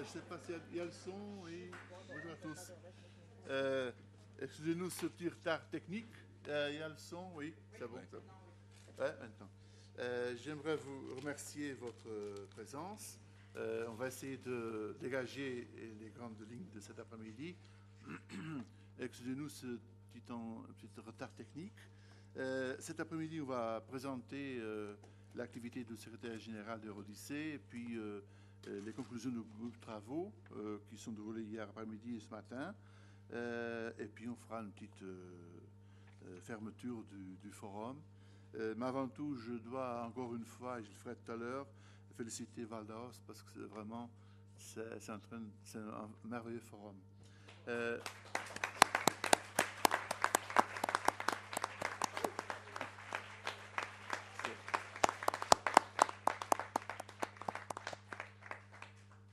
Je ne sais pas s'il y a le son. Oui. Bonjour à tous. Excusez-nous ce petit retard technique. Il y a le son, oui, c'est bon. C'est bon. Ouais, maintenant. J'aimerais vous remercier votre présence. On va essayer de dégager les grandes lignes de cet après-midi. Excusez-nous ce petit retard technique. Cet après-midi, on va présenter l'activité du secrétaire général d'Eurodyssée et puis les conclusions du groupe de travaux qui sont déroulées hier après-midi et ce matin. Et puis on fera une petite fermeture du forum. Mais avant tout, je dois encore une fois, et je le ferai tout à l'heure, féliciter Valdos parce que c'est un merveilleux forum.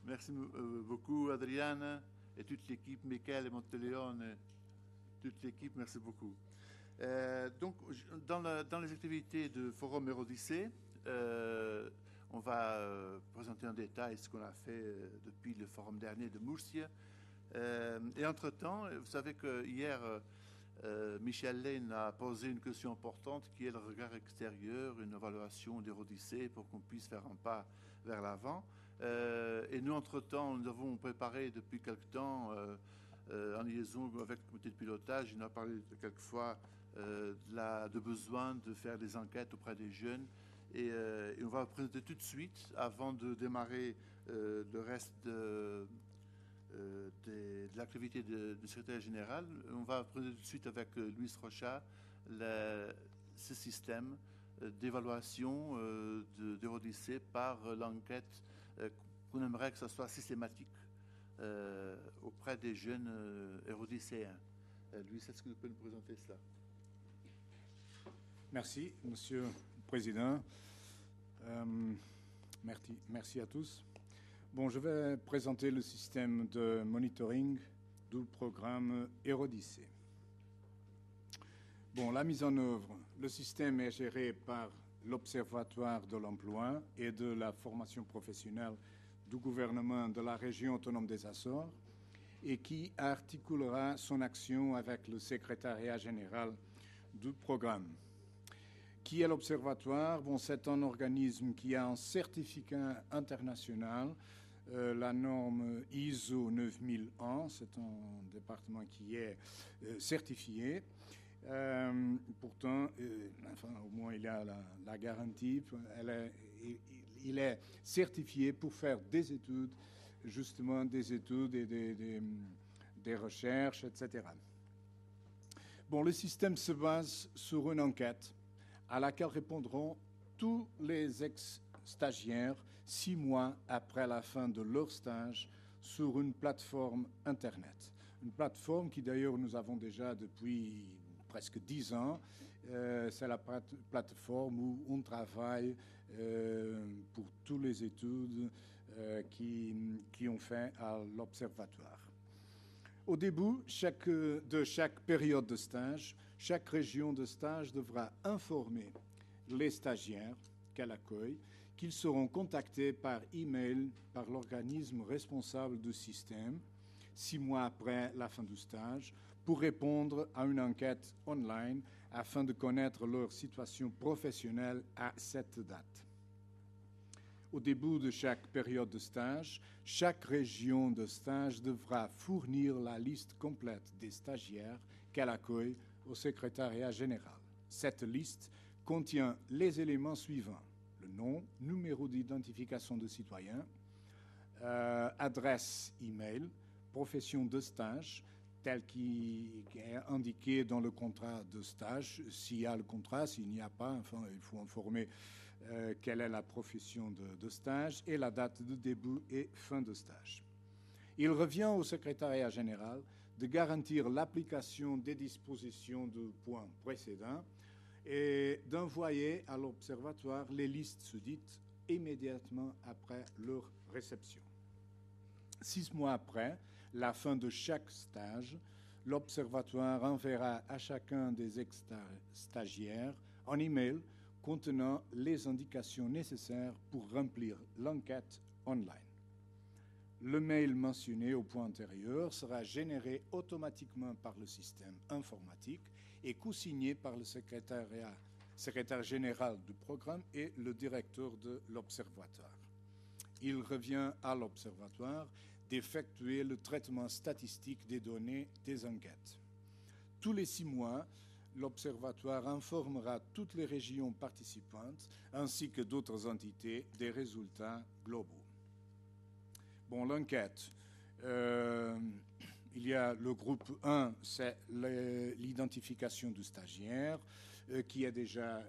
Merci beaucoup, Adriana, et toute l'équipe, Michael et Monteleone, toute l'équipe, merci beaucoup. Donc, dans les activités de Forum Eurodyssée, on va présenter en détail ce qu'on a fait depuis le forum dernier de Murcia. Et entre-temps, vous savez que hier, Michel Lane a posé une question importante qui est le regard extérieur, une évaluation d'Eurodyssée pour qu'on puisse faire un pas vers l'avant. Et nous, entre-temps, nous avons préparé depuis quelque temps, en liaison avec le comité de pilotage, il en a parlé quelquefois de besoin de faire des enquêtes auprès des jeunes. Et on va présenter tout de suite, avant de démarrer le reste de l'activité du secrétaire général, on va présenter tout de suite avec Luis Rocha ce système d'évaluation d'Eurodyssée par l'enquête qu'on aimerait que ce soit systématique auprès des jeunes eurodysséens. Luis, est-ce que vous pouvez nous présenter cela? Merci, Monsieur le Président. Merci à tous. Bon, je vais présenter le système de monitoring du programme Eurodyssée. Bon, la mise en œuvre. Le système est géré par l'Observatoire de l'emploi et de la formation professionnelle du gouvernement de la région autonome des Açores et qui articulera son action avec le secrétariat général du programme. Qui est l'Observatoire? Bon, c'est un organisme qui a un certificat international, la norme ISO 9001, c'est un département qui est certifié. Pourtant, au moins il a la garantie, il est certifié pour faire des études, justement des études et des recherches, etc. Bon, le système se base sur une enquête à laquelle répondront tous les ex-stagiaires 6 mois après la fin de leur stage sur une plateforme Internet. Une plateforme qui d'ailleurs nous avons déjà depuis presque 10 ans. C'est la plateforme où on travaille pour toutes les études qui ont fait à l'Observatoire. Au début de chaque période de stage, chaque région de stage devra informer les stagiaires qu'elle accueille qu'ils seront contactés par email par l'organisme responsable du système 6 mois après la fin du stage pour répondre à une enquête online afin de connaître leur situation professionnelle à cette date. Au début de chaque période de stage, chaque région de stage devra fournir la liste complète des stagiaires qu'elle accueille au secrétariat général. Cette liste contient les éléments suivants: le nom, numéro d'identification de citoyen, adresse email, profession de stage, tel qui est indiqué dans le contrat de stage. S'il y a le contrat, s'il n'y a pas, enfin, il faut informer quelle est la profession de stage et la date de début et fin de stage. Il revient au secrétariat général de garantir l'application des dispositions du point précédent et d'envoyer à l'Observatoire les listes susdites immédiatement après leur réception. 6 mois après la fin de chaque stage, l'Observatoire enverra à chacun des ex-stagiaires un email contenant les indications nécessaires pour remplir l'enquête online. Le mail mentionné au point antérieur sera généré automatiquement par le système informatique et co-signé par le secrétaire général du programme et le directeur de l'Observatoire. Il revient à l'Observatoire d'effectuer le traitement statistique des données des enquêtes. Tous les 6 mois, l'Observatoire informera toutes les régions participantes ainsi que d'autres entités des résultats globaux. Bon, l'enquête. Il y a le groupe 1, c'est l'identification du stagiaire, qui est déjà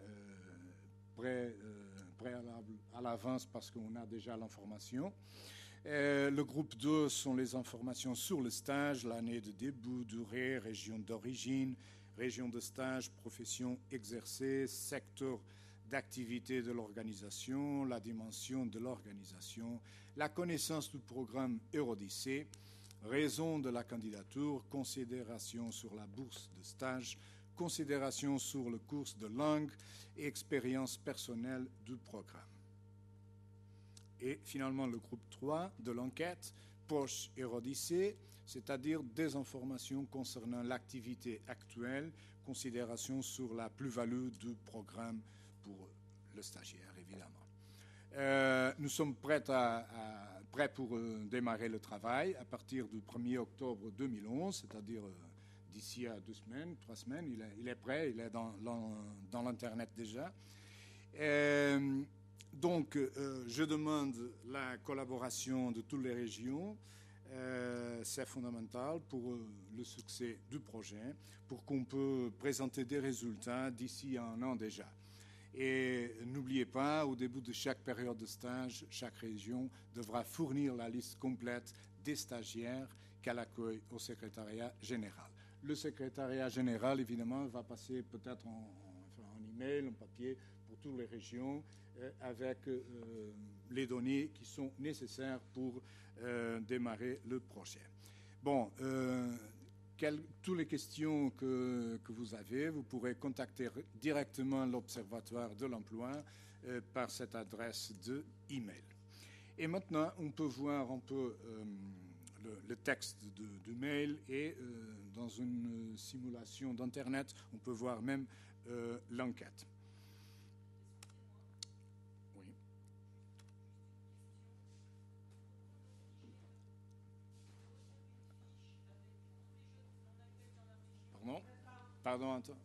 préalable à l'avance parce qu'on a déjà l'information. Le groupe 2 sont les informations sur le stage, l'année de début, durée, région d'origine, région de stage, profession exercée, secteur d'activité de l'organisation, la dimension de l'organisation, la connaissance du programme Eurodyssée, raison de la candidature, considération sur la bourse de stage, considération sur le cours de langue et expérience personnelle du programme. Et finalement, le groupe 3 de l'enquête, poche Eurodyssée, c'est-à-dire des informations concernant l'activité actuelle, considération sur la plus-value du programme pour le stagiaire, évidemment. Nous sommes prêts pour démarrer le travail à partir du 1er octobre 2011, c'est-à-dire d'ici à 2 semaines, 3 semaines. Il est prêt, il est dans l'Internet déjà. Donc, je demande la collaboration de toutes les régions. C'est fondamental pour le succès du projet, pour qu'on puisse présenter des résultats d'ici à 1 an déjà. Et n'oubliez pas, au début de chaque période de stage, chaque région devra fournir la liste complète des stagiaires qu'elle accueille au secrétariat général. Le secrétariat général, évidemment, va passer peut-être en email, en papier, pour toutes les régions, avec les données qui sont nécessaires pour démarrer le projet. Bon, toutes les questions que vous avez, vous pourrez contacter directement l'Observatoire de l'emploi par cette adresse de email. Et maintenant, on peut voir un peu le texte du mail et dans une simulation d'Internet, on peut voir même l'enquête. Oui. Pardon, Antoine.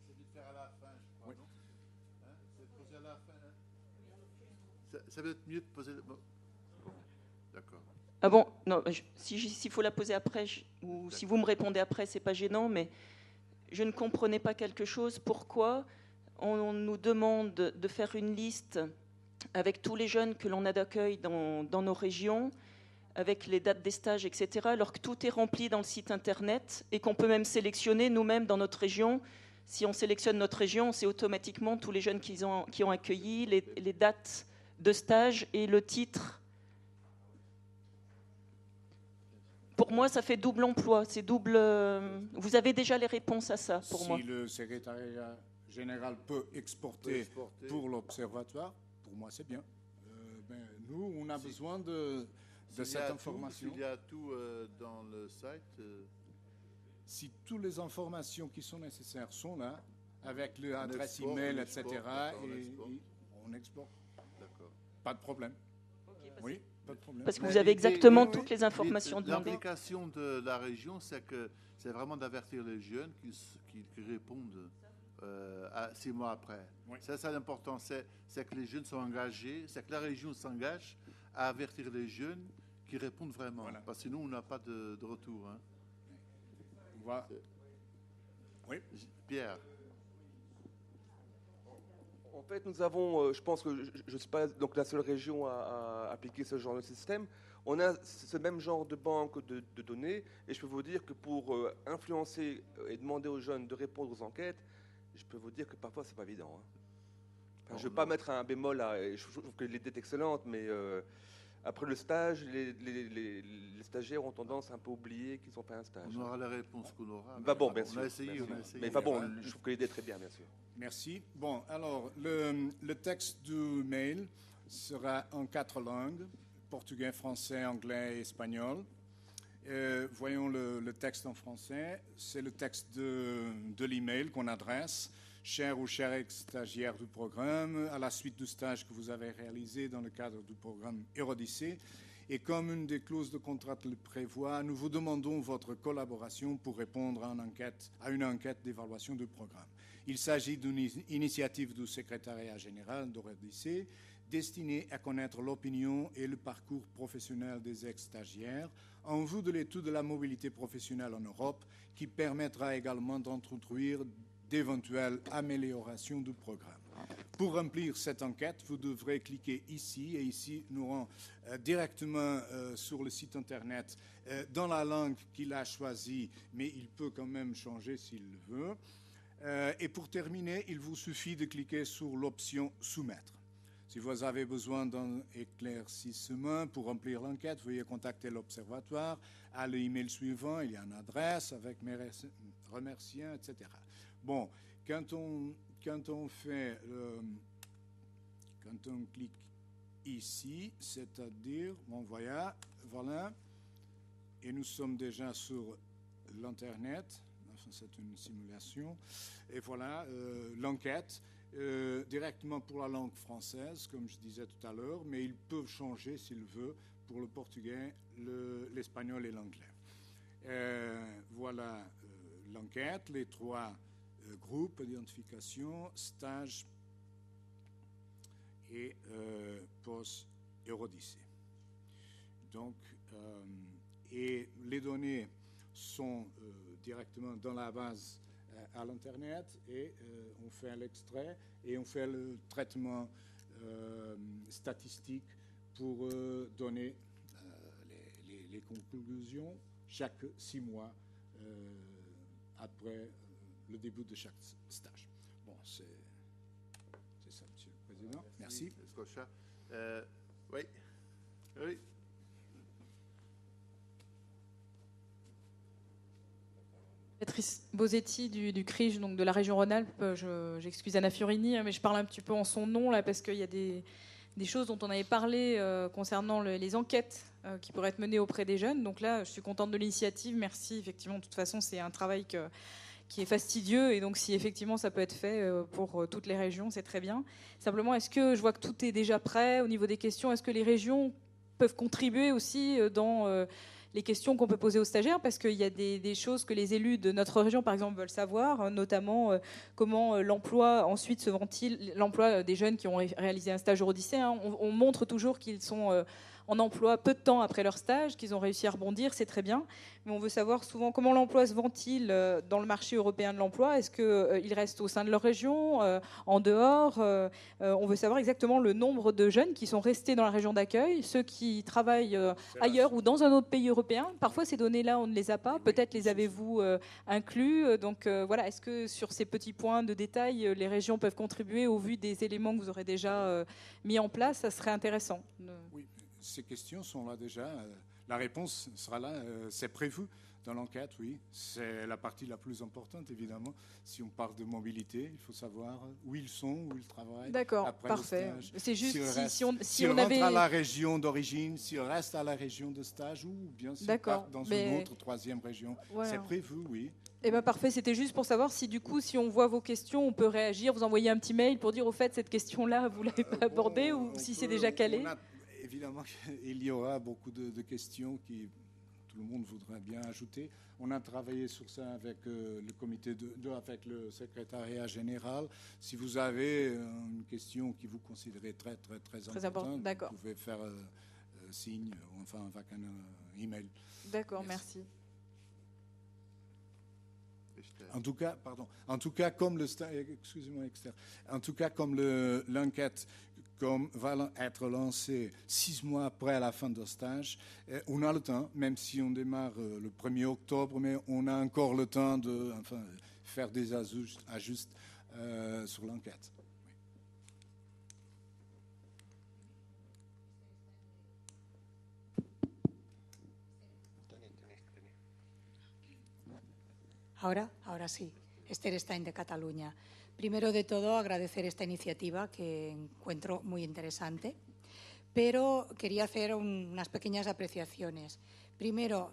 C'est de faire à la fin, je crois. Oui. Non, hein, c'est de poser à la fin. Hein. Ça va être mieux de poser. Bon. D'accord. Ah bon, non, s'il faut la poser après, ou si vous me répondez après, c'est pas gênant, mais je ne comprenais pas quelque chose. Pourquoi on nous demande de faire une liste avec tous les jeunes que l'on a d'accueil dans nos régions, avec les dates des stages, etc., alors que tout est rempli dans le site internet et qu'on peut même sélectionner nous-mêmes dans notre région. Si on sélectionne notre région, c'est automatiquement tous les jeunes qui ont accueilli, les dates de stage et le titre. Pour moi, ça fait double emploi. C'est double. Vous avez déjà les réponses à ça, pour moi. Si le secrétariat général peut exporter pour l'Observatoire, pour moi, c'est bien. Nous, on a besoin de cette information. S'il y a tout dans le site. Si toutes les informations qui sont nécessaires sont là, avec l'adresse email, etc., on exporte. D'accord. Pas de problème. Okay, oui, pas de problème. Parce que vous avez exactement toutes les informations demandées. L'implication de la région, c'est vraiment d'avertir les jeunes qui répondent 6 mois après. Oui. Ça, c'est l'important. C'est que les jeunes sont engagés, c'est que la région s'engage à avertir les jeunes qui répondent vraiment. Voilà. Parce que sinon, on n'a pas de retour. Hein. Voilà. Oui. Pierre. En fait, nous avons, je pense que je ne suis pas donc la seule région à appliquer ce genre de système. On a ce même genre de banque de données, et je peux vous dire que pour influencer et demander aux jeunes de répondre aux enquêtes, je peux vous dire que parfois, c'est pas évident. Hein. Enfin, je ne vais pas mettre un bémol là, je trouve que l'idée est excellente, mais après le stage, les stagiaires ont tendance à un peu oublier qu'ils ont fait un stage. On aura la réponse qu'on aura. Bah bon, bien sûr. On a essayé. Mais pas bon, je trouve que l'idée est très bien, bien sûr. Merci. Bon, alors, le texte du mail, sera en 4 langues, portugais, français, anglais et espagnol. Voyons le texte en français. C'est le texte de l'email qu'on adresse. Cher ou chère ex-stagiaire du programme, à la suite du stage que vous avez réalisé dans le cadre du programme Eurydice, et comme une des clauses de contrat le prévoit, nous vous demandons votre collaboration pour répondre à une enquête d'évaluation du programme. Il s'agit d'une initiative du secrétariat général d'Eurydice destinée à connaître l'opinion et le parcours professionnel des ex-stagiaires en vue de l'étude de la mobilité professionnelle en Europe, qui permettra également d'introduire d'éventuelles améliorations du programme. Pour remplir cette enquête, vous devrez cliquer ici, et ici nous rend directement sur le site internet dans la langue qu'il a choisie, mais il peut quand même changer s'il le veut. Et pour terminer, il vous suffit de cliquer sur l'option « Soumettre ». Si vous avez besoin d'un éclaircissement pour remplir l'enquête, veuillez contacter l'Observatoire à l'email suivant. Il y a une adresse avec mes remerciements, etc. Bon, quand on clique ici, c'est-à-dire, bon, voilà, et nous sommes déjà sur l'Internet, enfin, c'est une simulation, et voilà l'enquête, directement pour la langue française, comme je disais tout à l'heure, mais ils peuvent changer, s'ils veulent, pour le portugais, l'espagnol et l'anglais. Voilà l'enquête, les 3 groupes d'identification, stage et post-Eurydice. Donc, et les données sont directement dans la base à l'Internet, et on fait l'extrait et on fait le traitement statistique pour donner les conclusions chaque 6 mois après le début de chaque stage. Bon, c'est ça, Monsieur le Président. Merci. Scotia. Oui. Oui. Béatrice Bosetti du CRIJ, donc de la région Rhône-Alpes. J'excuse Anna Fiorini, mais je parle un petit peu en son nom là, parce qu'il y a des choses dont on avait parlé concernant les enquêtes qui pourraient être menées auprès des jeunes. Donc là, je suis contente de l'initiative. Merci. Effectivement, de toute façon, c'est un travail qui est fastidieux, et donc si effectivement ça peut être fait pour toutes les régions, c'est très bien. Simplement, est-ce que je vois que tout est déjà prêt au niveau des questions? Est-ce que les régions peuvent contribuer aussi dans les questions qu'on peut poser aux stagiaires, parce qu'il y a des choses que les élus de notre région, par exemple, veulent savoir, notamment comment l'emploi ensuite se ventile, l'emploi des jeunes qui ont réalisé un stage Eurydice. On montre toujours qu'ils sont en emploi peu de temps après leur stage, qu'ils ont réussi à rebondir, c'est très bien. Mais on veut savoir souvent comment l'emploi se ventile dans le marché européen de l'emploi. Est-ce qu'ils restent au sein de leur région, en dehors? On veut savoir exactement le nombre de jeunes qui sont restés dans la région d'accueil, ceux qui travaillent ailleurs ou dans un autre pays européen. Parfois, ces données-là, on ne les a pas. Peut-être les avez-vous inclus. Donc voilà, est-ce que sur ces petits points de détail, les régions peuvent contribuer au vu des éléments que vous aurez déjà mis en place? Ça serait intéressant. Oui. Ces questions sont là déjà. La réponse sera là. C'est prévu dans l'enquête, oui. C'est la partie la plus importante, évidemment. Si on parle de mobilité, il faut savoir où ils sont, où ils travaillent. D'accord, parfait. C'est juste si on avait... rentrent à la région d'origine, s'ils restent à la région de stage, ou bien s'ils partent dans une autre 3e région. Voilà. C'est prévu, oui. Eh bien, parfait. C'était juste pour savoir si, du coup, si on voit vos questions, on peut réagir, vous envoyer un petit mail pour dire, au fait, cette question-là, vous ne l'avez pas abordée, ou si c'est déjà calé. Évidemment, il y aura beaucoup de questions qui tout le monde voudrait bien ajouter. On a travaillé sur ça avec le comité avec le secrétariat général. Si vous avez une question qui vous considérez très importante, vous pouvez faire signe, enfin avec un email. D'accord, merci. En tout cas, comme l'enquête va être lancée 6 mois après la fin de stage, on a le temps, même si on démarre le 1er octobre, mais on a encore le temps de faire des ajustes sur l'enquête. Ahora sí. Esther Stein de Cataluña. Primero de todo, agradecer esta iniciativa que encuentro muy interesante. pero quería hacer unas pequeñas apreciaciones. Primero,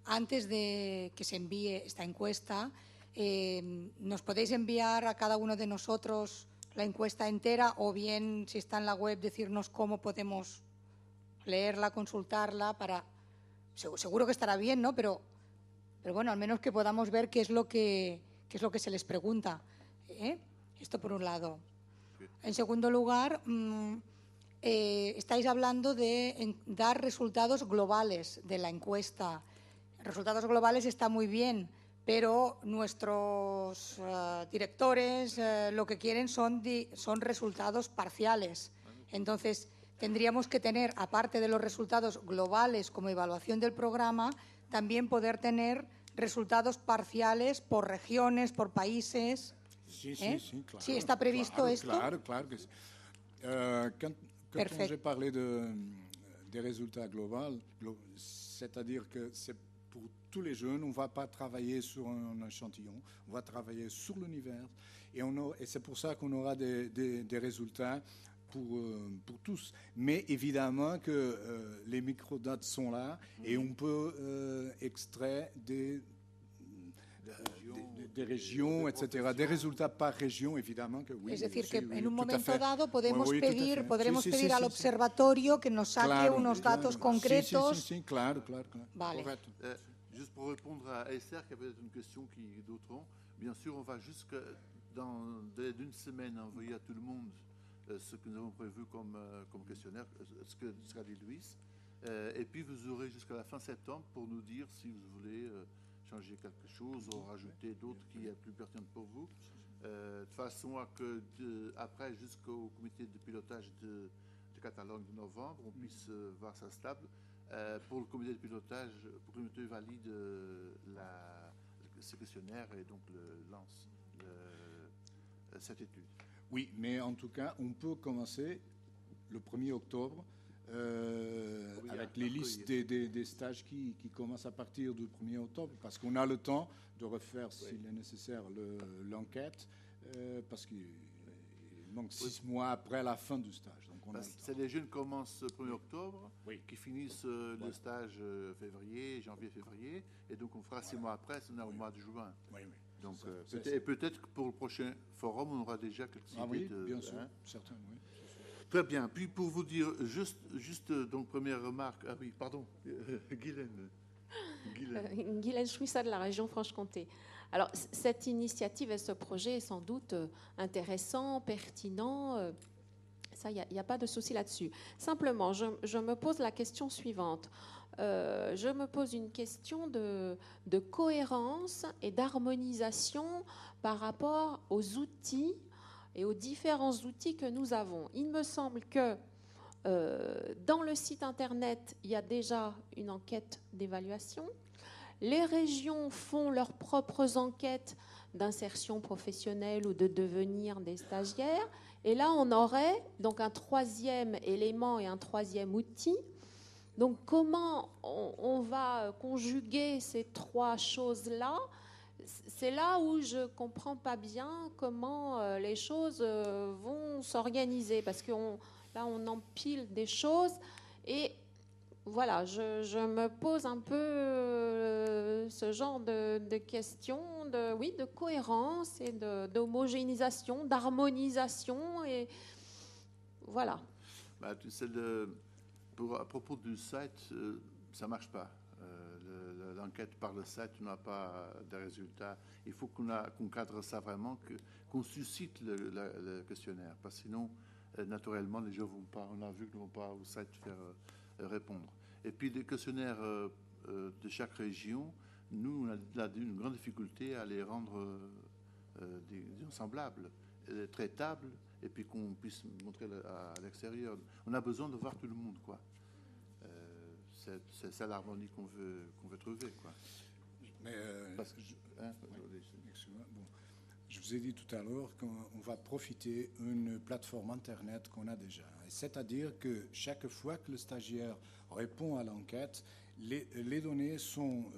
antes de que se envíe esta encuesta, ¿nos podéis enviar a cada uno de nosotros la encuesta entera o bien, si está en la web, decirnos cómo podemos leerla, consultarla? Seguro que estará bien, ¿no? Pero bueno, al menos que podamos ver qué es lo que se les pregunta. Esto por un lado. En segundo lugar, estáis hablando de dar resultados globales de la encuesta. Resultados globales está muy bien, pero nuestros directores lo que quieren son resultados parciales. Entonces, tendríamos que tener, aparte de los resultados globales como evaluación del programa, también poder tener resultados parciales por regiones, por países. Sí, claro. Sí, ¿está previsto esto? Claro que sí. Quand j'ai parlé des résultats globaux, c'est-à-dire que c'est pour tous les jeunes, on ne va pas travailler sur un échantillon, on va travailler sur l'univers et c'est pour ça qu'on aura des résultats pour tous. Mais évidemment que les microdates sont là et on peut extraire des régions, etc. Des résultats par région, évidemment que oui. Es decir, sí, que oui, en un tout à momento fait. dado podremos Oui, pedir, podremos sí, pedir sí, al sí, observatorio que nos saque Claro, unos datos claro. concretos. Sí, claro. Vale. Correcto. Juste pour répondre à Esther, qui avait une question qui d'autres ont, bien sûr, on va jusque dans d'une semaine envoyer à tout le monde ce que nous avons prévu comme questionnaire, ce que sera dit Louis. Et puis vous aurez jusqu'à la fin septembre pour nous dire si vous voulez changer quelque chose ou rajouter d'autres qui est plus pertinent pour vous. De façon à que après, jusqu'au comité de pilotage de Catalogne de novembre, on puisse voir ça stable. Pour le comité de pilotage, pour que le comité valide ce questionnaire et donc lance cette étude. Oui, mais en tout cas, on peut commencer le 1er octobre avec les listes des stages qui commencent à partir du 1er octobre, parce qu'on a le temps de refaire, s'il est nécessaire, l'enquête, parce qu'il manque 6 mois après la fin du stage. Donc c'est les jeunes qui commencent le 1er octobre, qui finissent le stage janvier-février, et donc on fera 6 mois après, c'est au mois de juin. Oui. Donc peut-être que pour le prochain forum, on aura déjà quelques idées. Oui, bien sûr, certains, oui. Très bien. Puis pour vous dire, juste donc première remarque. Ah oui, pardon, Guylaine. Guylaine Chouissa de la région Franche-Comté. Alors cette initiative et ce projet est sans doute intéressant, pertinent. Ça, il n'y a pas de souci là-dessus. Simplement, je me pose la question suivante. Je me pose une question de cohérence et d'harmonisation par rapport aux outils et aux différents outils que nous avons. Il me semble que dans le site Internet, il y a déjà une enquête d'évaluation. Les régions font leurs propres enquêtes d'insertion professionnelle ou de devenir des stagiaires. Et là, on aurait donc un troisième élément et un troisième outil. Donc, comment on va conjuguer ces trois choses-là ? C'est là où je ne comprends pas bien comment les choses vont s'organiser. Parce que là, on empile des choses. Et voilà, je me pose un peu ce genre de questions de cohérence et d'homogénéisation, d'harmonisation. Et voilà. Bah, à propos du site, ça ne marche pas. L'enquête par le site n'a pas de résultats. Il faut qu'on cadre ça vraiment, qu'on suscite le questionnaire. Parce que sinon, naturellement, les gens vont pas, on a vu qu'ils ne vont pas au site faire répondre. Et puis, les questionnaires de chaque région, nous, on a une grande difficulté à les rendre semblables, traitables, et puis qu'on puisse montrer à l'extérieur. On a besoin de voir tout le monde, quoi. C'est ça l'harmonie qu'on veut trouver, quoi. Mais je vous ai dit tout à l'heure qu'on va profiter d'une plateforme Internet qu'on a déjà. C'est-à-dire que chaque fois que le stagiaire répond à l'enquête, les données sont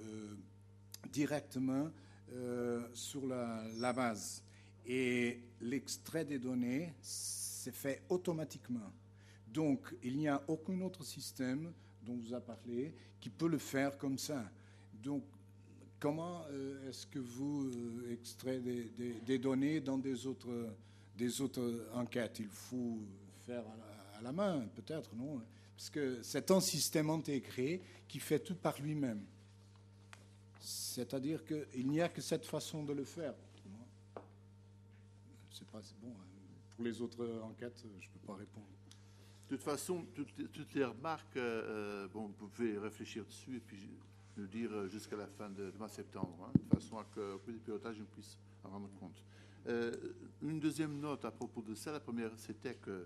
directement sur la base. Et l'extrait des données, c'est fait automatiquement. Donc, il n'y a aucun autre système dont vous avez parlé qui peut le faire comme ça. Donc, comment est-ce que vous extraitez des données dans des autres enquêtes? Il faut faire à la main, peut-être, non? Parce que c'est un système intégré qui fait tout par lui-même. C'est-à-dire qu'il n'y a que cette façon de le faire. C'est pas bon. Pour les autres enquêtes, je ne peux pas répondre. De toute façon, toutes les remarques, bon, vous pouvez réfléchir dessus et puis nous dire jusqu'à la fin du mois de septembre, hein, de façon à que le comité de pilotage nous puisse en rendre compte. Une deuxième note à propos de ça, la première, c'était que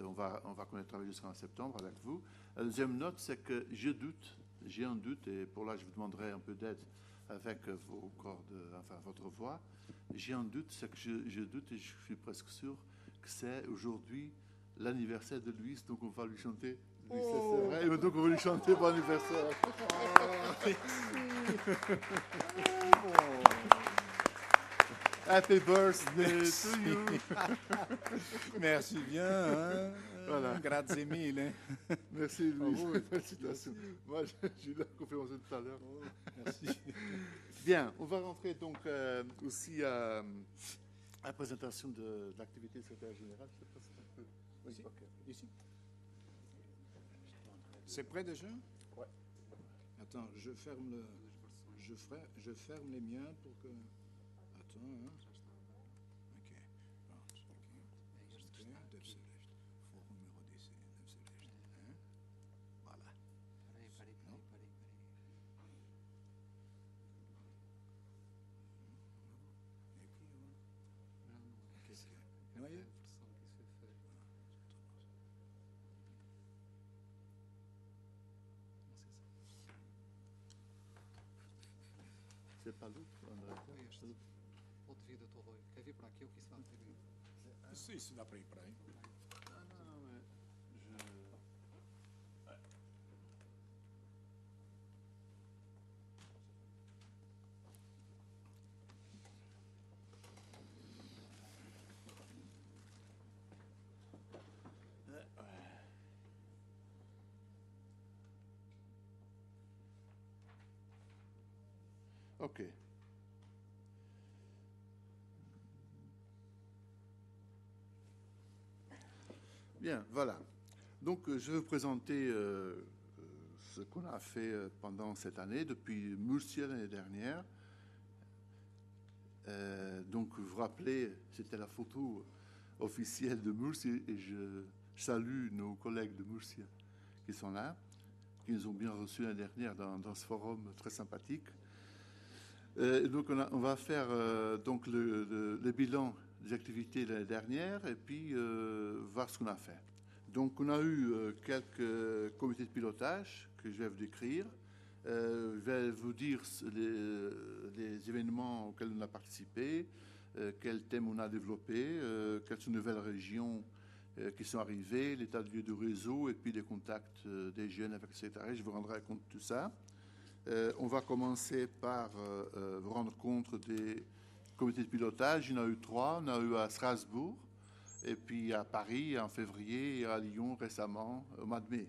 on va connaître travailler jusqu'en septembre avec vous. La deuxième note, c'est que j'ai un doute, et pour là, je vous demanderai un peu d'aide avec vos cordes, enfin votre voix. J'ai un doute, c'est que je doute et je suis presque sûr que c'est aujourd'hui l'anniversaire de Louis, donc on va lui chanter. Louis, c'est vrai, et donc on va lui chanter bon anniversaire. Happy birthday to you. Merci bien. Hein? Voilà. Grazie mille. Merci Louis. Oh, Félicitations. Moi, j'ai eu la conférence de tout à l'heure. Oh, merci. Bien, on va rentrer donc aussi à la présentation de l'activité du secrétaire général. Je sais pas si on peut... Oui, Ici. okay. Ici. C'est prêt déjà? Ouais. Attends, je ferme les miens pour que... Attends, hein. Ok. Forum Eurodc, hein? Voilà. Non? Noyé? C'est pas l'autre, André. Pode vir, doutor Rui. Quer vir para aqui ou que isso vai ter? Isso dá para ir para aí. Ah non, mais Ok. Bien, voilà. Donc, je vais vous présenter ce qu'on a fait pendant cette année, depuis Murcia l'année dernière. Donc, vous vous rappelez, c'était la photo officielle de Murcia et je salue nos collègues de Murcia qui sont là, qui nous ont bien reçus l'année dernière dans ce forum très sympathique. Donc, on va faire donc le bilan des activités de l'année dernière et puis voir ce qu'on a fait. Donc, on a eu quelques comités de pilotage que je vais vous décrire. Je vais vous dire les événements auxquels on a participé, quels thèmes on a développés, quelles sont les nouvelles régions qui sont arrivées, l'état de lieu du réseau et puis les contacts des jeunes avec le secrétariat. Je vous rendrai compte de tout ça. On va commencer par vous rendre compte des comités de pilotage. Il y en a eu 3. On a eu à Strasbourg, et puis à Paris en février, et à Lyon récemment, au mois de mai.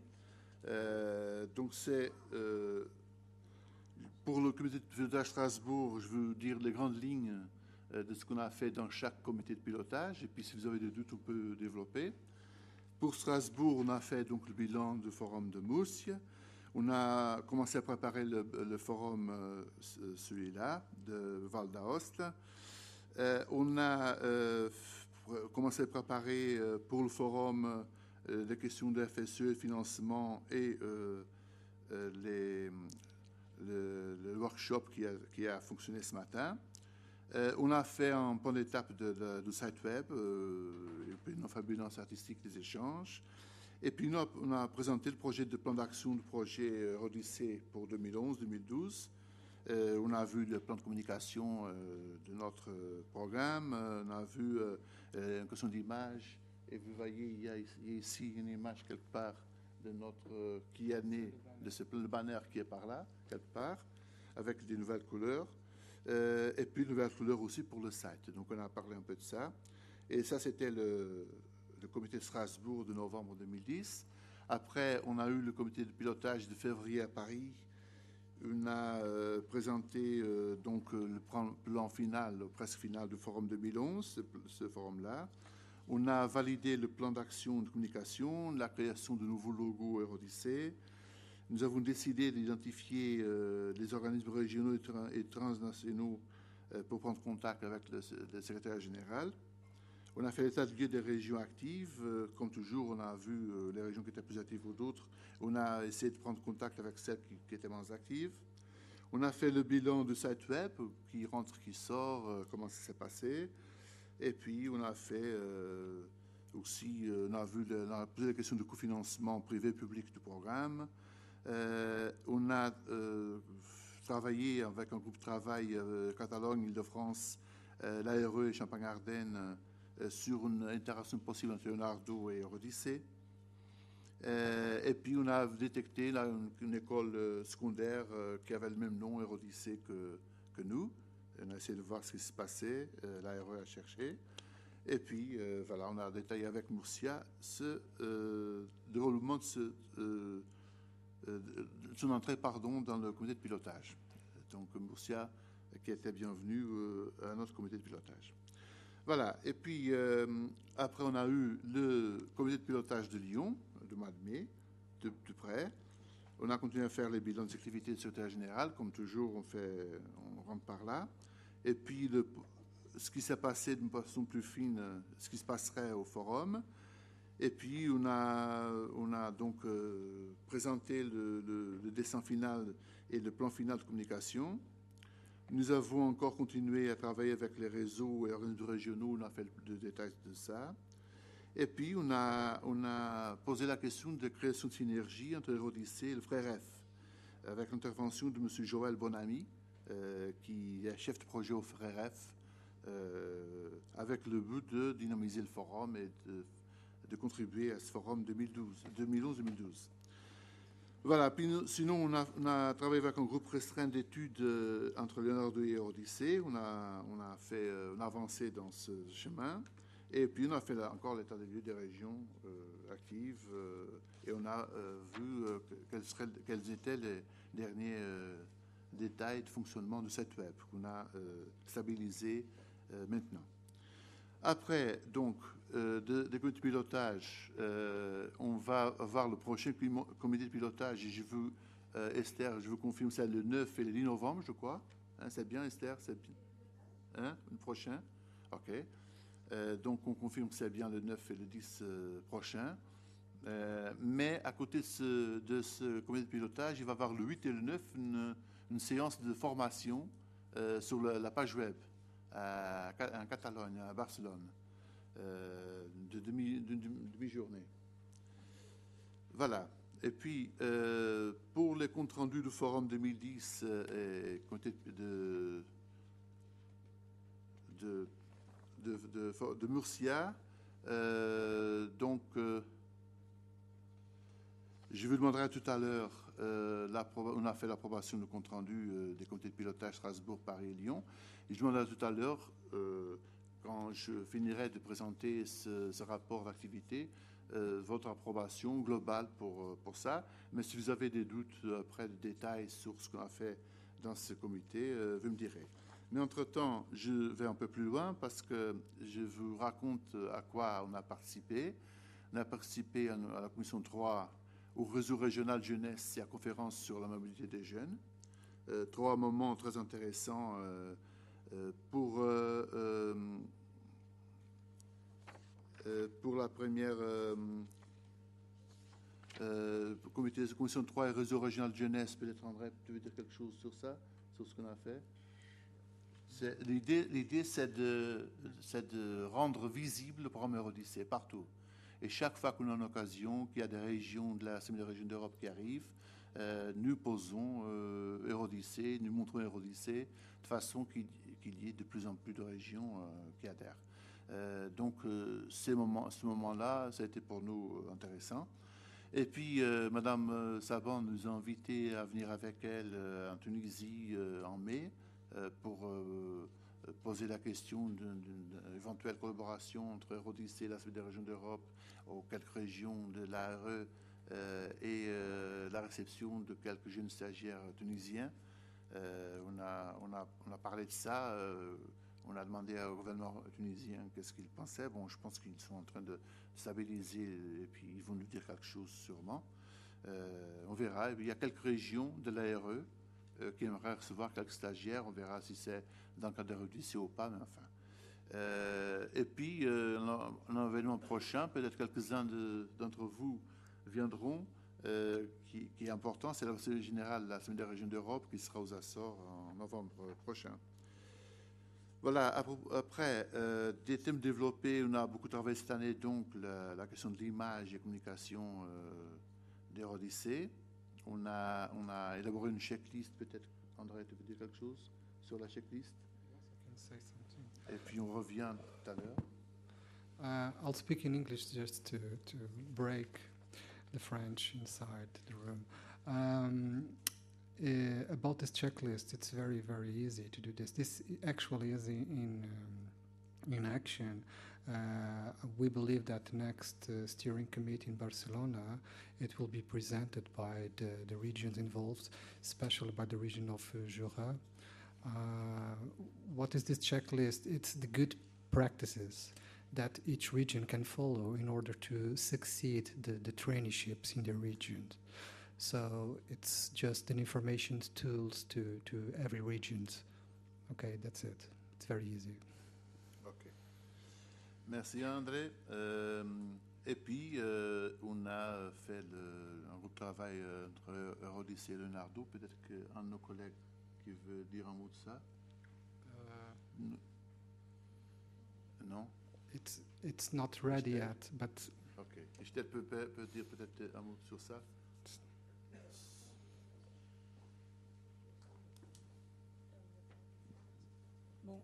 Donc c'est... pour le comité de pilotage Strasbourg, je veux dire les grandes lignes de ce qu'on a fait dans chaque comité de pilotage, et puis si vous avez des doutes, on peut développer. Pour Strasbourg, on a fait donc le bilan du forum de Murcia. On a commencé à préparer le forum, celui-là, de Val d'Aosta. On a commencé à préparer pour le forum les questions de FSE, financement et le workshop qui a fonctionné ce matin. On a fait un point d'étape du site web, et puis on a fait un bilan statistique des échanges. Et puis, on a présenté le projet de plan d'action du projet Odyssée pour 2011-2012. On a vu le plan de communication de notre programme. On a vu une question d'image. Et vous voyez, il y a ici une image quelque part de notre qui est né de ce plan de banner qui est par là, quelque part, avec des nouvelles couleurs. Et puis, une nouvelle couleur aussi pour le site. Donc, on a parlé un peu de ça. Et ça, c'était le comité de Strasbourg de novembre 2010. Après, on a eu le comité de pilotage de février à Paris. On a présenté donc le plan final, presque final du Forum 2011, ce forum-là. On a validé le plan d'action de communication, la création de nouveaux logos Eurodyssée. Nous avons décidé d'identifier les organismes régionaux et transnationaux pour prendre contact avec le secrétaire général. On a fait l'état de lieu des régions actives. Comme toujours, on a vu les régions qui étaient plus actives ou d'autres. On a essayé de prendre contact avec celles qui étaient moins actives. On a fait le bilan du site web, qui rentre, qui sort, comment ça s'est passé. Et puis, on a fait aussi, on a posé la question du cofinancement privé-public du programme. On a travaillé avec un groupe de travail Catalogne, Île-de-France, l'ARE et Champagne-Ardenne sur une interaction possible entre Leonardo et Eurodyssée. Et puis on a détecté là, une école secondaire qui avait le même nom, Eurodyssée, que nous. On a essayé de voir ce qui se passait, l'ARE a cherché. Et puis voilà, on a détaillé avec Murcia le déroulement de son entrée dans le comité de pilotage. Donc Murcia qui était bienvenue à notre comité de pilotage. Voilà, et puis après on a eu le comité de pilotage de Lyon, le mois de mai, de près. On a continué à faire les bilans des activités de secrétaire général, comme toujours on rentre par là. Et puis ce qui s'est passé d'une façon plus fine, ce qui se passerait au forum. Et puis on a donc présenté le dessin final et le plan final de communication. Nous avons encore continué à travailler avec les réseaux et organismes régionaux, on a fait le détail de ça. Et puis, on a posé la question de création de synergie entre Eurodyssée et le Frère F, avec l'intervention de M. Joël Bonamy, qui est chef de projet au Frère F, avec le but de dynamiser le forum et de contribuer à ce forum 2011-2012. Voilà, puis sinon on a travaillé avec un groupe restreint d'études entre Leonardo et Eurodyssée. On a avancé dans ce chemin. Et puis on a fait encore l'état des lieux des régions actives et on a vu quels étaient les derniers détails de fonctionnement de cette web qu'on a stabilisé maintenant. Après, donc, des comités de pilotage, on va avoir le prochain comité de pilotage. Et je veux, Esther, je vous confirme, c'est le 9 et le 10 novembre, je crois. Hein, c'est bien, Esther, c'est bien. Hein, le prochain. OK. Donc, on confirme que c'est bien le 9 et le 10 prochain. Mais à côté de ce comité de pilotage, il va y avoir le 8 et le 9 une séance de formation sur la page web en Catalogne, à Barcelone, de demi-journée. Voilà. Et puis, pour les comptes rendus du Forum 2010 et comité de Murcia, donc, je vous demanderai tout à l'heure, on a fait l'approbation du compte rendu des comités de pilotage Strasbourg, Paris et Lyon. Et je vous demanderai tout à l'heure, quand je finirai de présenter ce rapport d'activité, votre approbation globale pour ça. Mais si vous avez des doutes après de détails sur ce qu'on a fait dans ce comité, vous me direz. Mais entre-temps, je vais un peu plus loin parce que je vous raconte à quoi on a participé. On a participé à la commission 3 au réseau régional jeunesse et à la conférence sur la mobilité des jeunes. 3 moments très intéressants pour la première commission 3 et réseau régional jeunesse. Peut-être André, tu veux dire quelque chose sur ça, sur ce qu'on a fait? L'idée, c'est de rendre visible le programme Eurodyssée partout. Et chaque fois qu'on a une occasion, qu'il y a des régions de l'Assemblée des régions d'Europe qui arrivent, nous posons Eurodyssée, nous montrons Eurodyssée, de façon qu'il y ait de plus en plus de régions qui adhèrent. Donc, ce moment-là, ça a été pour nous intéressant. Et puis, Madame Saban nous a invités à venir avec elle en Tunisie en mai pour poser la question d'une éventuelle collaboration entre Eurodyssée, la Société des régions d'Europe, ou quelques régions de l'ARE et la réception de quelques jeunes stagiaires tunisiens. On a parlé de ça. On a demandé au gouvernement tunisien qu'est-ce qu'il pensait. Bon, je pense qu'ils sont en train de stabiliser et puis ils vont nous dire quelque chose sûrement. On verra. Il y a quelques régions de l'ARE qui aimeraient recevoir quelques stagiaires. On verra si c'est dans le cadre d'Eurodyssée ou pas, mais enfin. Et puis, un événement prochain, peut-être quelques-uns d'entre vous viendront, qui est important, c'est l'Assemblée générale de la Semaine des régions d'Europe qui sera aux Açores en novembre prochain. Voilà, après, des thèmes développés, on a beaucoup travaillé cette année, donc la question de l'image et communication d'Eurodyssée. On a élaboré une checklist, peut-être, André, tu veux dire quelque chose sur la checklist? Yes, I can say something. Et puis on revient tout à l'heure. I'll speak in English just to break the French inside the room. About this checklist, it's very, very easy to do this. This actually is in action. We believe that the next steering committee in Barcelona, it will be presented by the regions involved, especially by the region of Jura. What is this checklist? It's the good practices that each region can follow in order to succeed the traineeships in the region. So it's just an information tools to every region. Okay, that's it. It's very easy. Ok. Merci André. Et puis, on a fait un groupe de travail entre Eurodyssée et Leonardo. Peut-être qu'un de nos collègues qui veut dire un mot de ça. Non? It's not ready yet, but Ok. Et je peut dire peut-être un mot sur ça. Bon,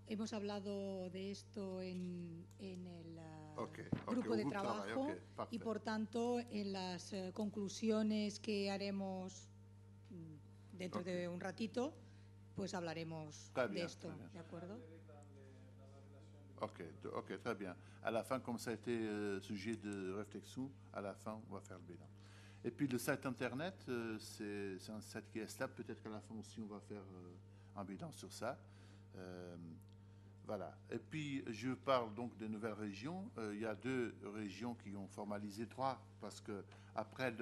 hemos hablado de esto en el grupo de trabajo y por tanto en las conclusiones que haremos dentro de un ratito, pues hablaremos de esto, ¿de acuerdo? Ok, très bien. À la fin, comme ça a été sujet de réflexion, à la fin, on va faire le bilan. Et puis le site internet, c'est un site qui est stable. Peut-être qu'à la fin aussi, on va faire un bilan sur ça. Voilà. Et puis, je parle donc des nouvelles régions. Il y a 2 régions qui ont formalisé, 3, parce que après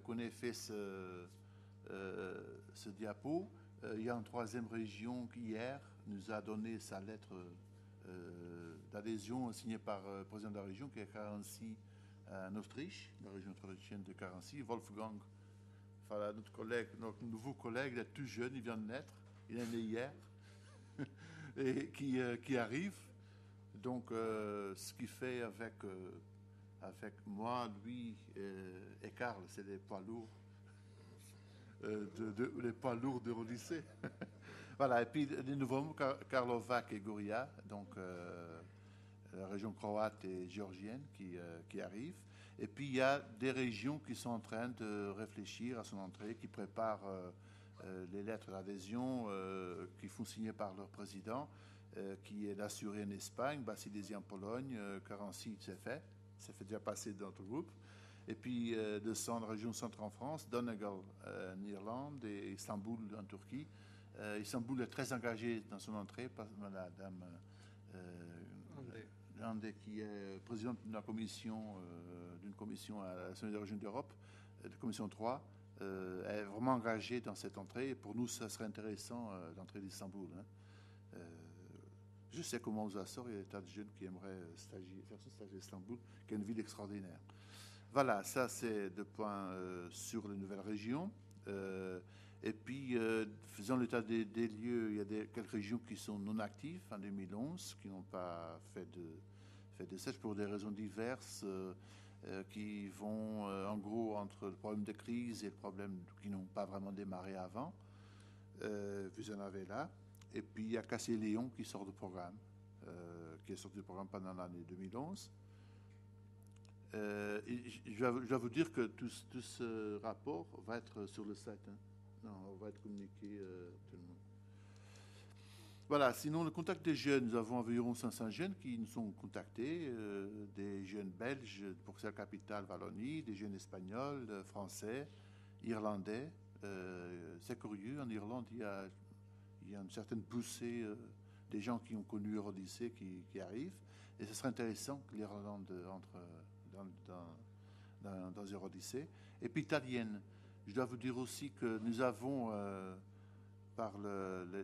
qu'on ait fait ce diapo, il y a une 3e région qui, hier, nous a donné sa lettre d'adhésion signée par le président de la région, qui est Carency, en Autriche, la région autrichienne de Carency. Wolfgang, voilà, notre nouveau collègue, il est tout jeune, il vient de naître, il est né hier, et qui arrive. Donc, ce qu'il fait avec moi, lui et Karl, c'est les poids lourds, les poids lourds d'Eurodyssée. Voilà, et puis de nouveau, Karlovac et Goria, donc la région croate et géorgienne qui arrivent. Et puis il y a des régions qui sont en train de réfléchir à son entrée, qui préparent les lettres d'adhésion qui font signer par leur président, qui est assuré en Espagne, Basilesia en Pologne, Carency, c'est fait déjà passer dans notre groupe. Et puis de région centre en France, Donegal en Irlande et Istanbul en Turquie. Istanbul est très engagé dans son entrée, la dame Andé, qui est présidente d'une commission à la Société des régions d'Europe, de commission 3, est vraiment engagée dans cette entrée. Et pour nous, ça serait intéressant d'entrer d'Istanbul. Hein. Je sais comment aux Açores, il y a des tas de jeunes qui aimeraient faire son stage à Istanbul, qui est une ville extraordinaire. Voilà, ça c'est 2 points sur les nouvelles régions. Et puis, faisant l'état des lieux, il y a quelques régions qui sont non actives en 2011, qui n'ont pas fait de stage pour des raisons diverses, qui vont en gros entre le problème de crise et le problème qui n'ont pas vraiment démarré avant. Vous en avez là. Et puis, il y a Cassé-Léon qui sort du programme, qui est sorti du programme pendant l'année 2011. Je dois vous dire que tout ce rapport va être sur le site. Hein. Non, on va être communiqué tout le monde. Voilà, sinon le contact des jeunes, nous avons environ 500 jeunes qui nous sont contactés, des jeunes belges pour sa capitale Wallonie, des jeunes espagnols, français, irlandais. C'est curieux, en Irlande, il y a une certaine poussée des gens qui ont connu Eurodyssée qui arrivent, et ce serait intéressant que l'Irlande entre dans Eurodyssée. Et puis italienne, je dois vous dire aussi que nous avons... par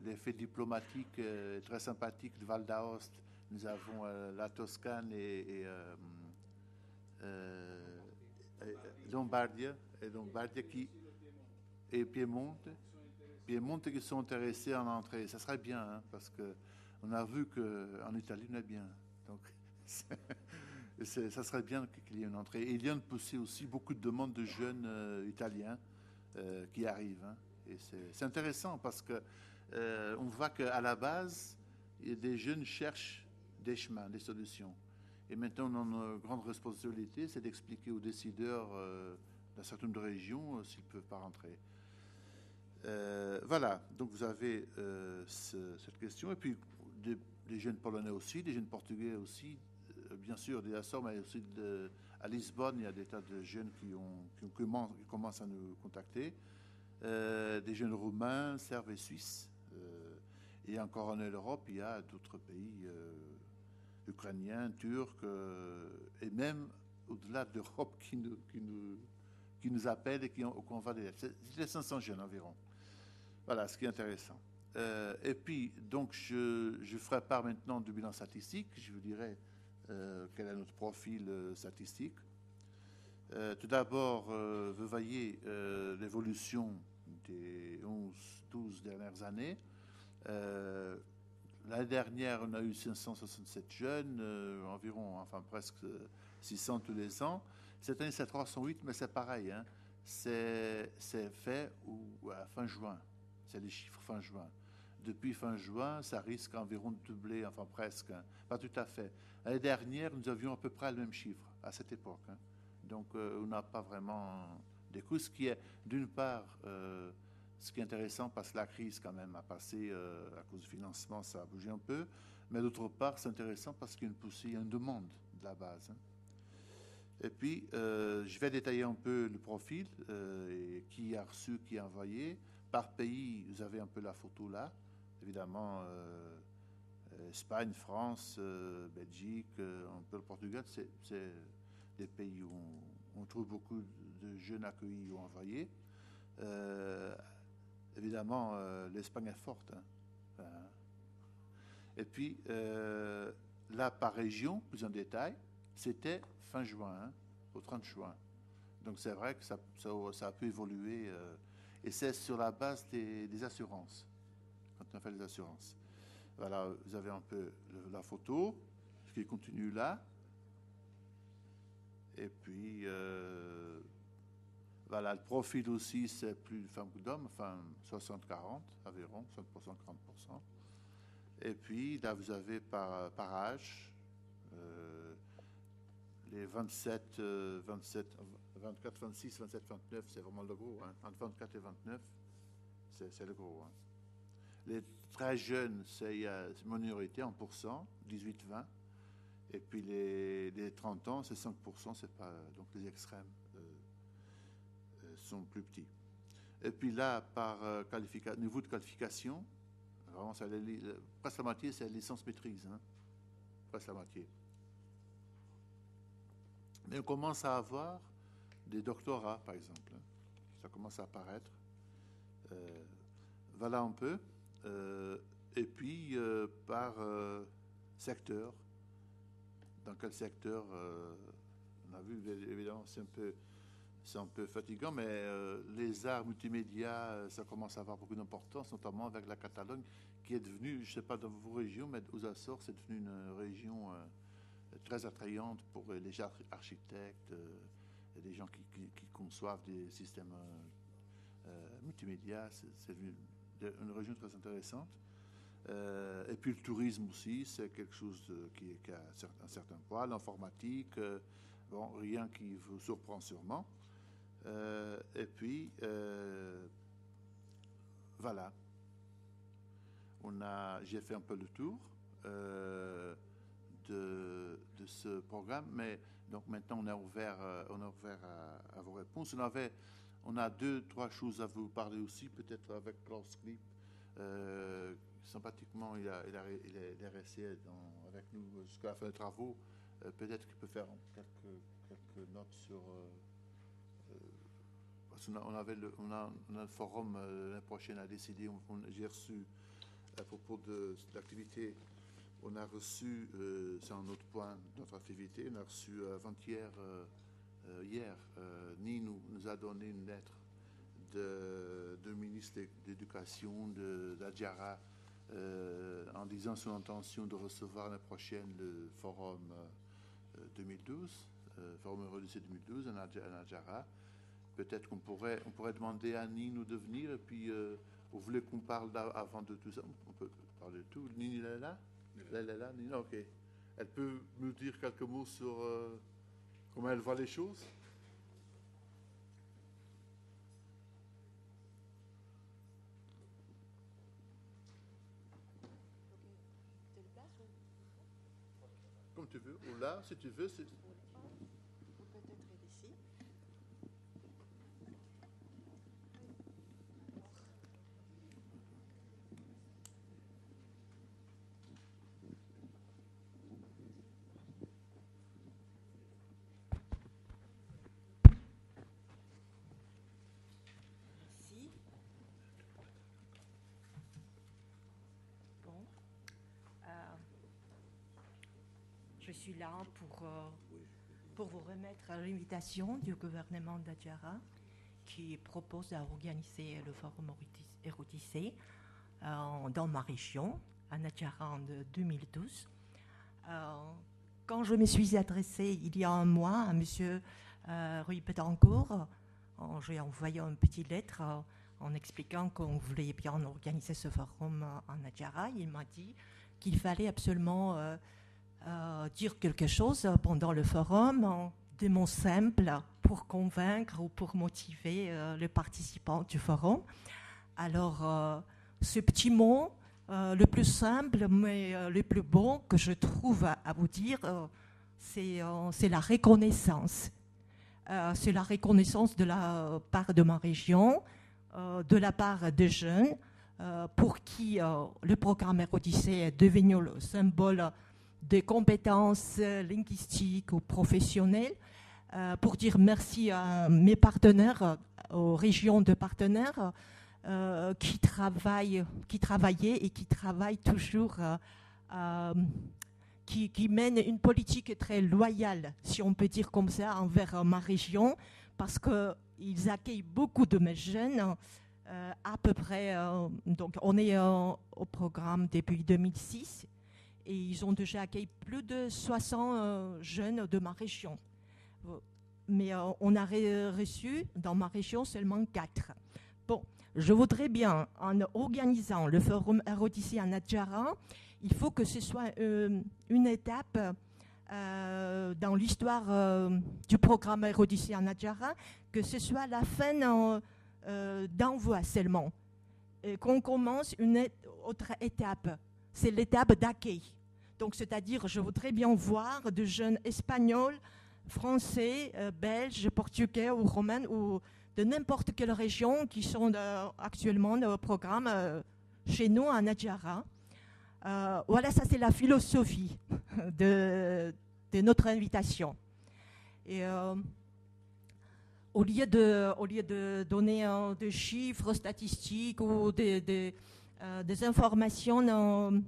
l'effet diplomatique très sympathique de Val d'Aoste, nous avons la Toscane et Lombardia et Piemonte qui sont intéressés en entrée. Ça serait bien, hein, parce que on a vu qu'en Italie, on est bien. Donc, ça serait bien qu'il y ait une entrée. Et il y a une poussée aussi, beaucoup de demandes de jeunes italiens qui arrivent, hein. Et c'est intéressant parce que on voit qu'à la base, des jeunes cherchent des chemins, des solutions. Et maintenant, notre grande responsabilité, c'est d'expliquer aux décideurs d'un certain nombre de régions s'ils ne peuvent pas rentrer. Voilà, donc vous avez cette question. Et puis, des jeunes Polonais aussi, des jeunes Portugais aussi, bien sûr, des Açores, mais aussi à Lisbonne, il y a des tas de jeunes qui commencent à nous contacter. Des jeunes roumains, serbes et suisses. Et encore en Europe, il y a d'autres pays ukrainiens, turcs, et même au-delà de l'Europe qui nous appellent et qu'on va les... C'est 500 jeunes environ. Voilà, ce qui est intéressant. Et puis, donc, je ferai part maintenant du bilan statistique. Je vous dirai quel est notre profil statistique. Tout d'abord, vous voyez l'évolution des 11-12 dernières années. L'année dernière, on a eu 567 jeunes, environ, enfin presque 600 tous les ans. Cette année, c'est 308, mais c'est pareil, hein. C'est fait à fin juin. C'est les chiffres fin juin. Depuis fin juin, ça risque environ de doubler, enfin presque, hein. Pas tout à fait. L'année dernière, nous avions à peu près le même chiffre à cette époque, hein. Donc, on n'a pas vraiment des coûts, ce qui est, d'une part, ce qui est intéressant parce que la crise, quand même, a passé à cause du financement, ça a bougé un peu. Mais d'autre part, c'est intéressant parce qu'il y a une poussée, il y a une demande de la base, hein. Et puis, je vais détailler un peu le profil, et qui a reçu, qui a envoyé. Par pays, vous avez un peu la photo là. Évidemment, Espagne, France, Belgique, un peu le Portugal, c'est des pays où on trouve beaucoup de jeunes accueillis ou envoyés. Évidemment, l'Espagne est forte, hein. Et puis, là, par région, plus en détail, c'était fin juin, hein, au 30 juin. Donc, c'est vrai que ça a pu évoluer. Et c'est sur la base des assurances, quand on fait les assurances. Voilà, vous avez un peu la photo, ce qui continue là. Et puis, voilà, le profil aussi, c'est plus de femmes que d'hommes, enfin 60-40 environ, 60%, 40%. Et puis, là, vous avez par âge, les 24, 26, 27, 29, c'est vraiment le gros, hein. Entre 24 et 29, c'est le gros, hein. Les très jeunes, c'est une minorité en pourcent, 18-20. Et puis les 30 ans, c'est 5%, c'est pas, donc les extrêmes sont plus petits. Et puis là, par niveau de qualification, vraiment, presque la moitié, c'est licence maîtrise, hein, presque la moitié. Mais on commence à avoir des doctorats, par exemple, hein. Ça commence à apparaître. Voilà un peu. Et puis, par secteur. Dans quel secteur on a vu, évidemment, c'est un peu fatigant, mais les arts multimédia, ça commence à avoir beaucoup d'importance, notamment avec la Catalogne, qui est devenue, je ne sais pas dans vos régions, mais aux Açores, c'est devenu une région très attrayante pour les architectes, et des gens qui conçoivent des systèmes multimédia. C'est devenu une région très intéressante. Et puis le tourisme aussi, c'est quelque chose qui a un certain poids. L'informatique, bon, rien qui vous surprend sûrement. Et puis, voilà. j'ai fait un peu le tour de ce programme, mais donc maintenant on est ouvert à vos réponses. On a 2-3 choses à vous parler aussi, peut-être avec Klaus Knip. Sympathiquement, il est resté avec nous jusqu'à la fin des travaux. Peut-être qu'il peut faire quelques notes sur... parce qu'on a le forum l'année prochaine à décider. J'ai reçu, à propos de l'activité, on a reçu, c'est un autre point de notre activité, on a reçu hier, Nino nous a donné une lettre de ministre de l'Éducation d'Adjara en disant son intention de recevoir l'année prochaine le forum 2012, forum Eurolycée 2012 en Adjara. Peut-être qu'on pourrait demander à Nino de venir, et puis vous voulez qu'on parle avant de tout ça, on peut parler de tout. Nino est là? Elle est là, Nino, ok. Elle peut nous dire quelques mots sur comment elle voit les choses? Comme tu veux, ou là, si tu veux. On peut peut-être ici. Merci. Bon. Je suis là pour vous remettre l'invitation du gouvernement d'Adjara qui propose d'organiser le forum Eurolycée dans ma région, en Adjara en 2012. Quand je me suis adressée il y a un mois à M. Rui Betancourt, j'ai envoyé une petite lettre en expliquant qu'on voulait bien organiser ce forum en Adjara. Il m'a dit qu'il fallait absolument dire quelque chose pendant le forum, des mots simples pour convaincre ou pour motiver les participants du forum. Alors, ce petit mot, le plus simple, mais le plus bon que je trouve à vous dire, c'est la reconnaissance. C'est la reconnaissance de la part de ma région, de la part des jeunes, pour qui le programme Eurolycée est devenu le symbole des compétences linguistiques ou professionnelles, pour dire merci à mes partenaires, aux régions de partenaires qui travaillaient et qui travaillent toujours, qui mènent une politique très loyale, si on peut dire comme ça, envers ma région, parce qu'ils accueillent beaucoup de mes jeunes, à peu près, donc on est au programme depuis 2006, et ils ont déjà accueilli plus de 60 jeunes de ma région. Mais on a reçu dans ma région seulement 4. Bon, je voudrais bien, en organisant le forum Eurolycée en Adjara, il faut que ce soit une étape dans l'histoire du programme Eurolycée en Adjara, que ce soit la fin d'envoi seulement, et qu'on commence une autre étape. C'est l'étape d'accueil. Donc, c'est-à-dire, je voudrais bien voir de jeunes espagnols, français, belges, portugais ou roumains ou de n'importe quelle région qui sont actuellement au programme chez nous en Adjara. Voilà, ça c'est la philosophie de notre invitation. Et au lieu de donner des chiffres statistiques ou des informations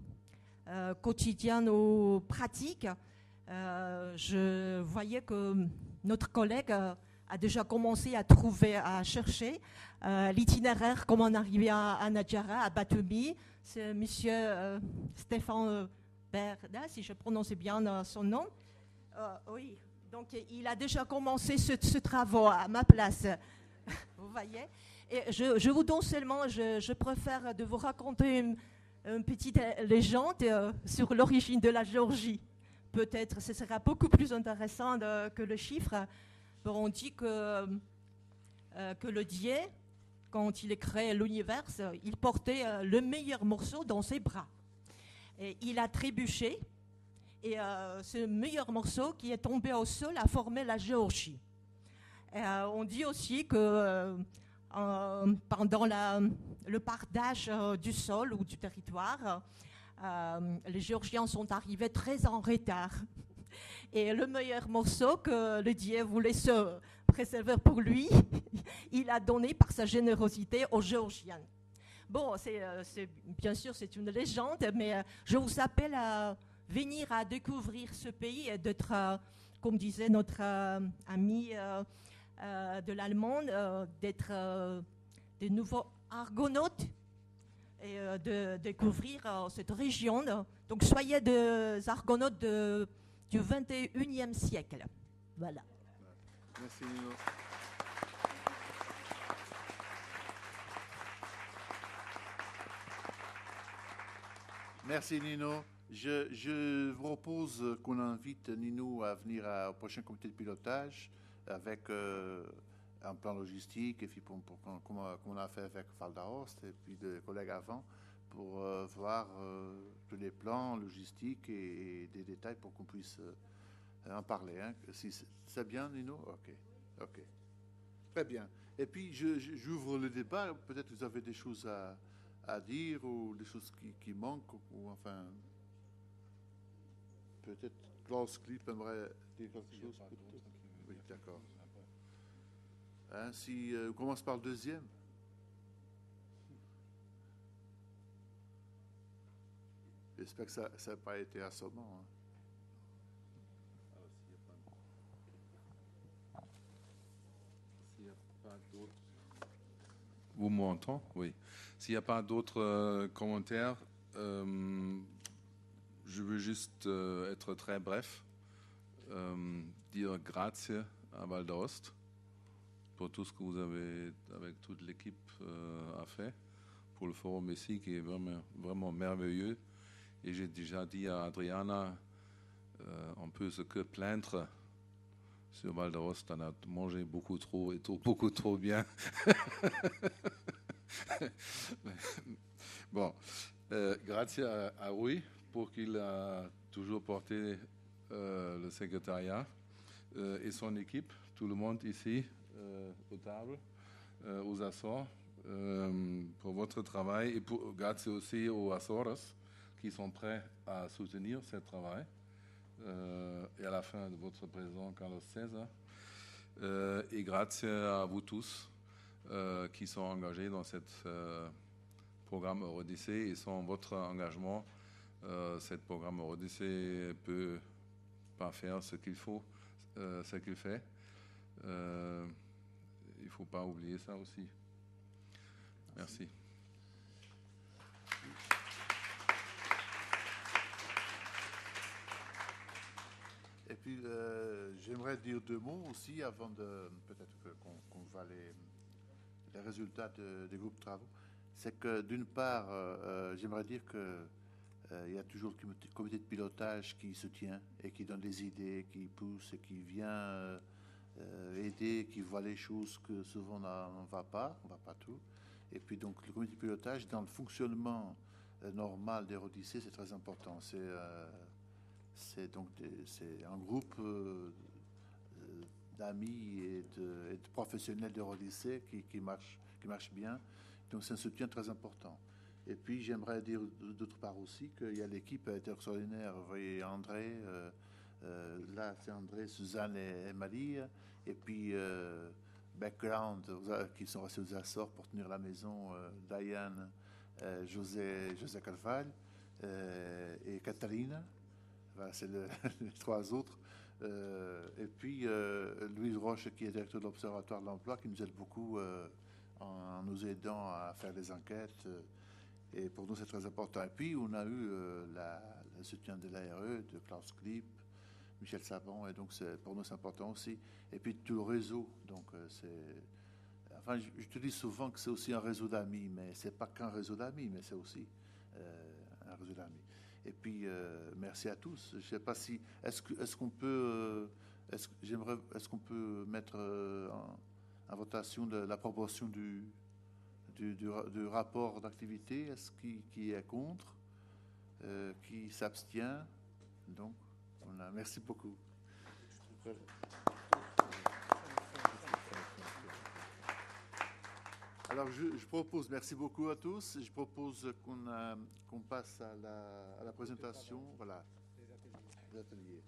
quotidiennes ou pratiques, je voyais que notre collègue a déjà commencé à chercher l'itinéraire, comment on arrivait à Nadjara, à Batumi. C'est M. Stéphane Berda, si je prononce bien son nom. Oui, donc il a déjà commencé ce travail à ma place. Vous voyez. Et je vous donne seulement, je préfère de vous raconter une petite légende sur l'origine de la Géorgie. Peut-être ce sera beaucoup plus intéressant que le chiffre. On dit que le dieu quand il créé l'univers, il portait le meilleur morceau dans ses bras. Et il a trébuché, et ce meilleur morceau qui est tombé au sol a formé la Géorgie. On dit aussi que pendant le partage du sol ou du territoire, les Géorgiens sont arrivés très en retard. Et le meilleur morceau que le Dieu voulait se préserver pour lui, il a donné par sa générosité aux Géorgiens. Bon, bien sûr, c'est une légende, mais je vous appelle à venir à découvrir ce pays et d'être, comme disait notre ami de l'Allemande, d'être des nouveaux argonautes et de découvrir cette région. Donc, soyez des argonautes du 21e siècle. Voilà. Merci, Nino. Merci, Nino. Je vous propose qu'on invite Nino à venir au prochain comité de pilotage avec un plan logistique, et puis comme on a fait avec Val d'Aoste et puis des collègues avant, pour voir tous les plans logistiques et des détails pour qu'on puisse en parler. Hein. Si c'est bien, Nino? Ok. Très bien. Et puis, j'ouvre le débat. Peut-être que vous avez des choses à dire ou des choses qui manquent, ou enfin... Peut-être Klaus Klipp aimerait dire quelque chose. Oui, d'accord. Hein, si on commence par le deuxième. J'espère que ça n'a pas été assommant. Hein. S'il n'y a pas d'autres... Vous m'entendez? Oui. S'il n'y a pas d'autres commentaires, je veux juste être très bref, dire grazie à Val d'Aoste pour tout ce que vous avez, avec toute l'équipe, a fait pour le forum ici, qui est vraiment merveilleux. Et j'ai déjà dit à Adriana, on peut se que plaindre sur Val d'Aoste, on a mangé beaucoup trop et beaucoup trop bien. Bon, grazie à Rui pour qu'il a toujours porté le secrétariat et son équipe, tout le monde ici, aux tables, aux Açores, pour votre travail, et grazie aussi aux Açores qui sont prêts à soutenir ce travail, et à la fin de votre président Carlos César, et grazie à vous tous qui sont engagés dans ce programme Eurodyssée, et sans votre engagement, ce programme Eurodyssée ne peut pas faire ce qu'il faut, ce qu'il fait. Il ne faut pas oublier ça aussi. Merci. Et puis, j'aimerais dire deux mots aussi avant de peut-être qu'on voit les résultats des groupes de travaux. C'est que d'une part, j'aimerais dire que il y a toujours le comité de pilotage qui se tient et qui donne des idées, qui pousse et qui vient aider, qui voit les choses que souvent on ne va pas tout. Et puis donc le comité de pilotage, dans le fonctionnement normal d'Eurodyssée, c'est très important. C'est un groupe d'amis et de professionnels d'Eurodyssée qui marche bien. Donc c'est un soutien très important. Et puis j'aimerais dire d'autre part aussi qu'il y a l'équipe extraordinaire. Vous voyez André, là c'est André, Suzanne et Marie. Et puis Background qui sont restés aux Açores pour tenir la maison, Diane, José Carvalho et Catalina. Voilà, c'est les trois autres. Et puis Louise Roche, qui est directeur de l'Observatoire de l'Emploi, qui nous aide beaucoup en nous aidant à faire des enquêtes. Et pour nous, c'est très important. Et puis, on a eu le soutien de l'ARE, de Klaus Klipp, Michel Sabon, et donc pour nous, c'est important aussi. Et puis, tout le réseau. Donc, enfin, je te dis souvent que c'est aussi un réseau d'amis, mais c'est pas qu'un réseau d'amis, mais c'est aussi un réseau d'amis. Et puis, merci à tous. Je ne sais pas si... Est-ce qu'on peut mettre en votation la proportion du du rapport d'activité. Est-ce qui est contre? Qui s'abstient? Donc, merci beaucoup. Alors, je propose, merci beaucoup à tous, je propose qu'on passe à la présentation, voilà, des ateliers.